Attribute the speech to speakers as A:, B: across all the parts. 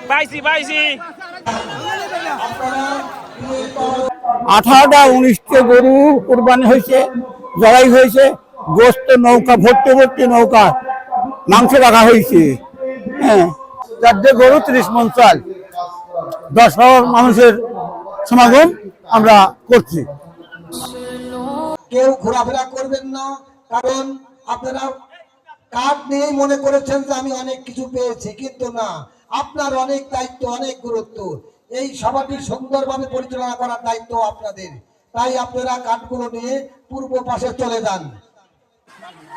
A: পাইছি পাইছি
B: 18টা 19টা গরু কুরবানি হয়েছে, জবাই হয়েছে, গোস্ত নৌকা ভর্তি ভর্তি নৌকা মাংস রাখা হয়েছে। হ্যাঁ, 4টে গরু 30 মণ চাল, 10,000 মানুষের সমাগম আমরা করছি।
C: কেউ ঘোরাফেরা করবেন না, কারণ আপনারা কার্ড নিয়েই মনে করেছেন যে আমি অনেক কিছু পেয়েছি, কিন্তু না, আপনার অনেক দায়িত্ব, অনেক গুরুত্ব। এই সভাটি সুন্দরভাবে পরিচালনা করার দায়িত্ব আপনাদের। তাই আপনারা কার্ডগুলো নিয়ে পূর্ব পাশে চলে যান।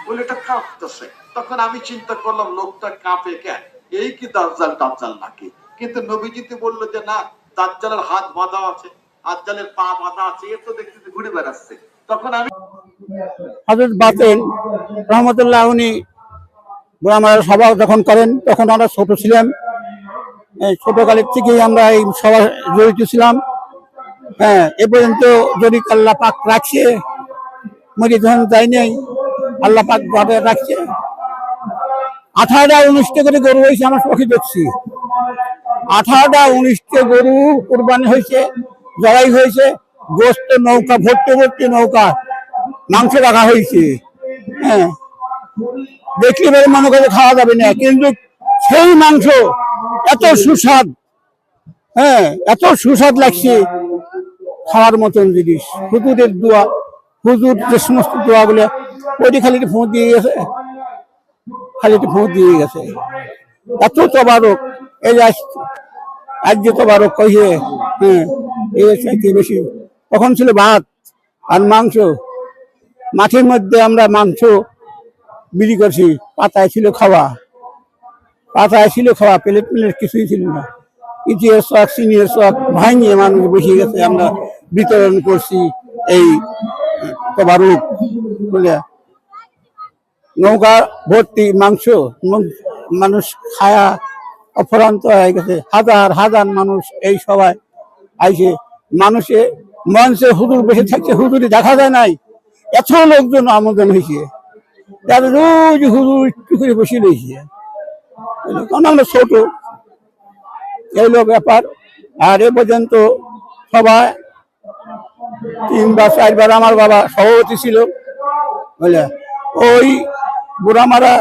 D: ওটা কাঁপতেছে, তখন আমি চিন্তা করলাম লোকটা কাঁপে কেন, এই কি দাজ্জাল টাজ্জাল নাকি? কিন্তু নবীজিতে বললো যে না, দাজ্জালের হাত বাঁধা আছে, দাজ্জালের পা বাঁধা আছে, এ তো দেখতে ঘুরে বেড়াচ্ছে। তখন আমি
B: হযরত বাতেন রহমতুল্লাহ উনি আমার সভা যখন করেন তখন আমরা ছোট ছিলাম, ছোটকালের থেকেই আমরা এই সভা জড়িত ছিলাম। হ্যাঁ, এ পর্যন্ত যদি আল্লাহ পাক রাখছে, মরি যখন যাই নাই, আল্লাহ পাক ভাবে রাখছে। 18টা 19টা করে গরু হয়েছে, আমার চোখে দেখছি। 18টা 19টা গরু কুরবানি হয়েছে, জবাই হয়েছে, গোস্ত নৌকা ভর্তি ভর্তি নৌকা মাংস রাখা হয়েছে। হ্যাঁ, দেখলে বের মনে করে খাওয়া যাবে না, কিন্তু সেই মাংস এত সুস্বাদ, হ্যাঁ এত সুস্বাদ লাগছে, খাওয়ার মতন জিনিস। হুজুরের দোয়া, হুজুর যে সমস্ত দোয়া বলে ওইটি খালি ফোঁত দিয়ে গেছে, খালি ফোঁত দিয়ে গেছে। এত তবারক, এই আজ যে তবারক কইছে, হ্যাঁ এই চাইতে বেশি। তখন ছিল ভাত আর মাংস, মাঠের মধ্যে আমরা মাংস বিক্রি করছি, পাতায় ছিল খাওয়া, পাতায় ছিল খাওয়া, প্লেট প্লেট কিছুই ছিল না। ইটির শখ, সিনিয়র শখ ভাঙিয়ে মানুষ বসে গেছে, আমরা বিতরণ করছি এই তবারক বলে। নৌকা ভর্তি মাংস, মানুষ খায়া অফরান্ত হয়ে গেছে। হাজার হাজার মানুষ এই সবাই আইসে, মানুষে মঞ্চে হুজুর বসে থাকছে, হুজুরি দেখা যায় নাই, এত লোকজন আমন্ত্রণ হয়েছে। রোজ হুজুর একটু করে বসে রয়েছে, কারণ আমরা ছোট, এই লোক ব্যাপার। আর এ পর্যন্ত সবাই 3 বা 4 বার আমার বাবা সভাপতি ছিল, বুঝলে। ওই বুড়ামারা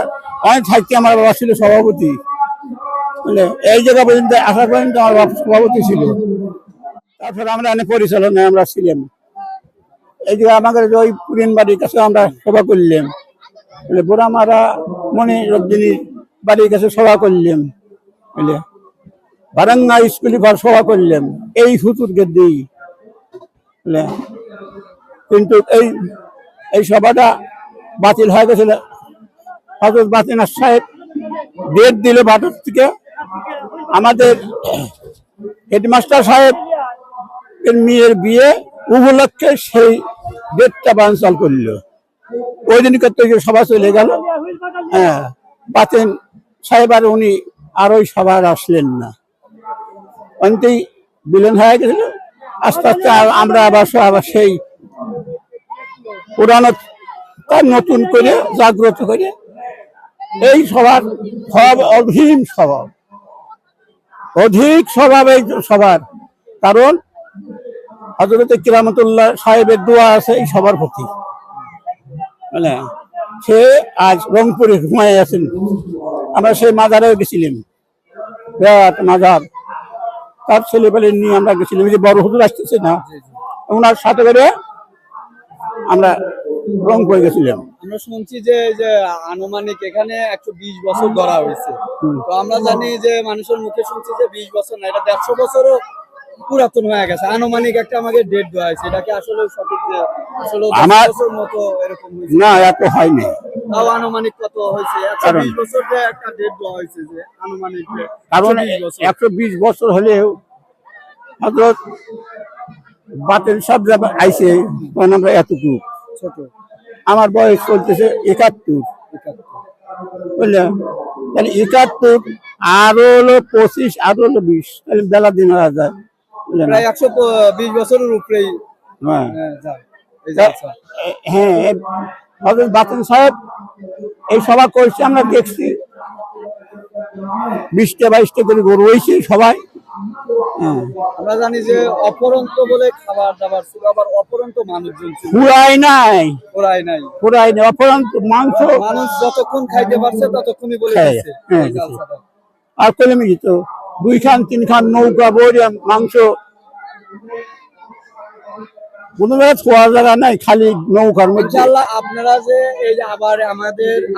B: অনেক থাকতে আমার বাবা ছিল সভাপতি, বুঝলে। এই জায়গা পর্যন্ত আসা পর্যন্ত আমার বাবা সভাপতি ছিল। তারপরে আমরা এনে পরিচালনায় আমরা ছিলাম। এই যে আমাদের ওই পুরিন বাড়ির কাছে আমরা সভা করলাম, বুড়ামারা মনে রদ্দিনীর বাড়ির কাছে সভা করলাম, বুঝলে। বারাঙ্গা স্কুলে সভা করলাম এই হুজুরকে দিই, বুঝলে। কিন্তু এই সভাটা বাতিল হয়ে গেছিল। হযরত বাতিনার সাহেব ডেট দিল ভারত থেকে, আমাদের হেডমাস্টার সাহেব এর মেয়ের বিয়ে উপলক্ষে সেই ডেটটা বানচাল করলো। ওই দিন করতে সভা চলে গেল। হ্যাঁ, বাতেন সাহেব আর উনি আর ওই সভা আসলেন না, অন্তেই বিলীন হয়ে গেছিল। আস্তে আস্তে আমরা আবার সেই পুরানো নতুন করে জাগ্রত করে এই সবার স্বভাব অধীন স্বভাব, অধিক স্বভাব এই সবার। কারণ হযরত কিরামতুল্লাহ সাহেবের দোয়া আছে এই সবার প্রতি, মানে সে আজ রংপুরে ঘুমায় আছেন। আমরা সেই মাজারেও গেছিলাম, বিরাট মাজার, তার ছেলেপেলে নিয়ে আমরা গেছিলাম। যে বড় হুজুর আসতেছে না, ওনার সাথে করে আমরা রংপুরে গেছিলাম।
E: আমরা শুনছি যে আনুমানিক এখানে 120 বছর ধরা হয়েছে। তো আমরা জানি যে মানুষের মুখে শুনছি যে 20 বছর না, এটা 150 বছরও পুরাতন হয়ে গেছে। আনুমানিক একটা আমাকে ডেট দেওয়া হয়েছে, এটা কি আসলে সঠিক? যে আসলে 10 বছর মতো এরকম
B: না, এত হয়নি।
E: তাও আনুমানিক কত হয়েছে? 120 বছর যে একটা ডেট দেওয়া হয়েছে, যে আনুমানিক।
B: কারণ 120 বছর হলেও হযরত বাতেন সব আইসে, আমরা এতটুকু
E: ছোট।
B: আমার বয়স চলতেছে 71, বুঝলেন। তাহলে 71 আরো হলো 25, আরো হলো 20, তাহলে বেলা দিন হয়ে যায়,
E: প্রায় 120 বছরের উপরেই।
B: হ্যাঁ, হযরত বাতেন সাহেব এই সভা করছে, আমরা দেখছি। 20টা-22টা করে গরু হয়েছে সবাই। হ্যাঁ,
E: আমরা জানি যে অপরন্ত বলে খাবার দাবার ছিল, আবার অপরন্ত মানুষজন ছিল,
B: পুরাই নাই,
E: ওরাই নাই।
B: পুরাই নাই, অপরান্ত মাংস
E: মানুষ যতক্ষণ খাইতে পারছে ততক্ষণই বলে
B: হ্যাঁ,
E: দিচ্ছে
B: হ্যাঁ,
E: এই জালসাটা।
B: আর কলমে যেত 2 খান 3 খান নৌকা বইরা মাংস, কোনো জায়গায় খোয়া জায়গা নাই, খালি নৌকার মধ্যে।
E: ইনশাআল্লাহ আপনারা যে এই যে আবার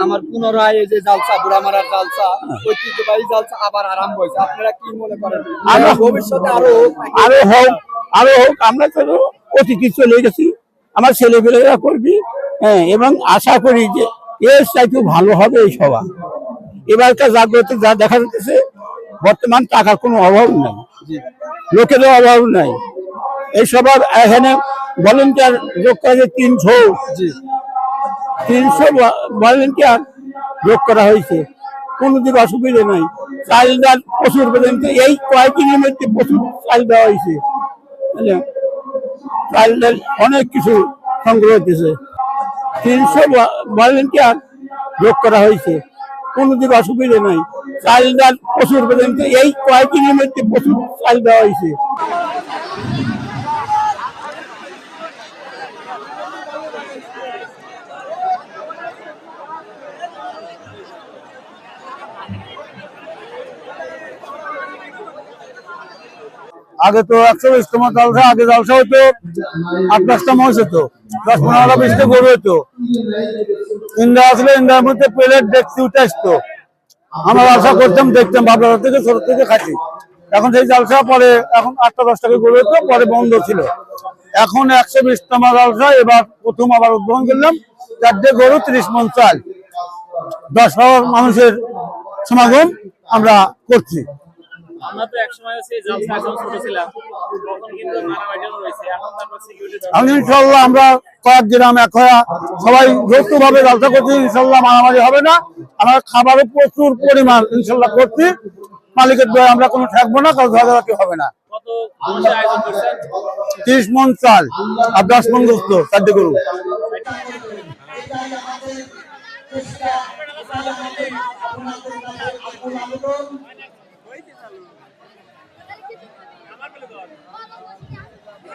E: আমার পুনরায় এই যে জালসা বুড়ামারার জালসা ঐতিহ্যবাহী জালসা আবার আরম্ভ হয়েছে, আপনারা কি মনে করেন ভবিষ্যতে আরো হোক নাকি?
B: আরো হোক, আরো হোক। আমরা তো অতিথি চলে গেছি, আমার ছেলেপেলেরা করবি। হ্যাঁ, এবং আশা করি যে এর চাইতে ভালো হবে এই সভা। এবারকার জাগ্রত যা দেখা যাচ্ছে, বর্তমান টাকার কোনো অভাব নাই, লোকেরও অভাব নাই। এই সবার এখানে ভলেন্টিয়ার যোগ করা হয়েছে 300 ভলেন্টিয়ার যোগ করা হয়েছে, কোনোদিন অসুবিধা নাই। চাল ডাল প্রচুর পর্যন্ত এই কয়েকদিনের মধ্যে প্রচুর চাল দেওয়া হয়েছে, বুঝলেন? চাল ডাল অনেক কিছু সংগ্রহ হতেছে। 300 ভলেন্টিয়ার যোগ করা হয়েছে, কোনোদিন অসুবিধা নাই। চাল ডাল প্রচুর পর্যন্ত এই কয়েকদিনের মধ্যে প্রচুর চাল দেওয়া হয়েছে।
A: আগে তো 120তম জালসা, আগে জালসা হতো 8-10টা মহিষ হতো, 10-15টা 20টা গরু হতো। ইন্ডা আসলে ইন্ডার মধ্যে প্লেট দেখতে উঠে আসতো, আমরা জালসা করতাম, দেখতাম, বাবলা থেকে ছোট থেকে খাইছি। এখন সেই জালসা পরে এখন 8টা-10টা গরু হতো, পরে বন্ধ ছিল। এখন 120তম জালসা এবার প্রথম আবার উদ্বোধন করলাম, 4টে গরু 30 মণ চাল, 10 মানুষের সমাগম আমরা করছি।
F: আমরা তো একসময় হচ্ছে জালসা যখন ছোট ছিলাম তখন কিন্তু মারামারিও হয়েছে, এখন তারপর সিকিউরিটি
A: আমি ইনশাল্লাহ আমরা কয়েক গ্রাম এক হয়ে সবাই যৌথভাবে ব্যবসা করছি, ইনশাল্লাহ মারামারি হবে না। আমরা খাবারও প্রচুর পরিমাণ ইনশাল্লাহ করছি, মালিকের দয়া আমরা কোনো থাকবো না, কারো ঝগড়াঝাটি হবে না।
F: কত মানুষের আয়োজন করছেন?
A: 30 মণ চাল আর 10 মণ গোস্ত, 4টে গরু।
C: এটাই আমাদের চেষ্টা, এটাই আমাদের আপনাদের কাছে আকুল আবেদন।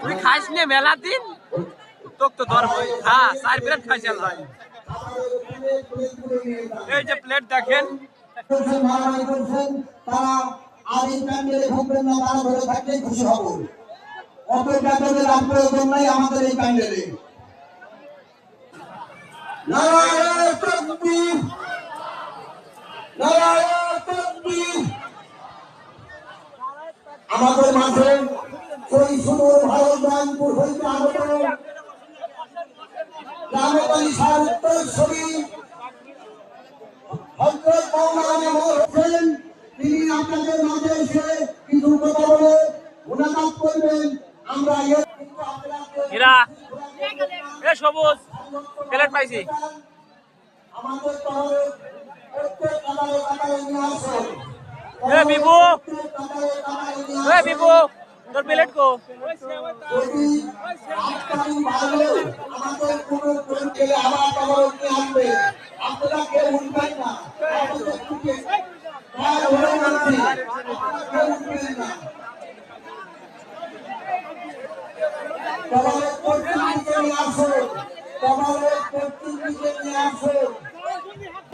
F: তুই খাইস নে মেলা দিন তোক তো ধর হ্যাঁ 4 প্লেট খাইছেন ভাই, এই যে প্লেট দেখেন।
C: মারামারি করছেন তারা আর এই প্যান্ডেলে ঢুকবেন না, তারা ধরে থাকলেই খুশি হব। অত প্যান্ডেলের প্রয়োজন নাই আমাদের এই প্যান্ডেলে। নারায়ণ তাকবীর, নারায়ণ তাকবীর। আমাদের মাঝে সেই সুদূর ভারত ব্যাংকপুর হইতে আগত রামেবাড়ি সাহেব উত্তরসূরি হযরত মাওলানা নূর হোসেন, তিনি আপনাদের মাঝে এসে কিছু কথা বলে মুনাজাত করবেন। আমরা
F: হীরা এ সবুজ প্লেট পাইছি।
C: আমাদের তরফে প্রত্যেক কাতারে কাতারে নিয়ে আসুন।
F: এ বিবু, এ বিবু তোর প্লেট কো?
C: যদি আজকাল ভালো আমাদের কোনো কোন গেলে আবার তবরক নিয়ে আসবে, আপনারা কেউ উঠবেন না।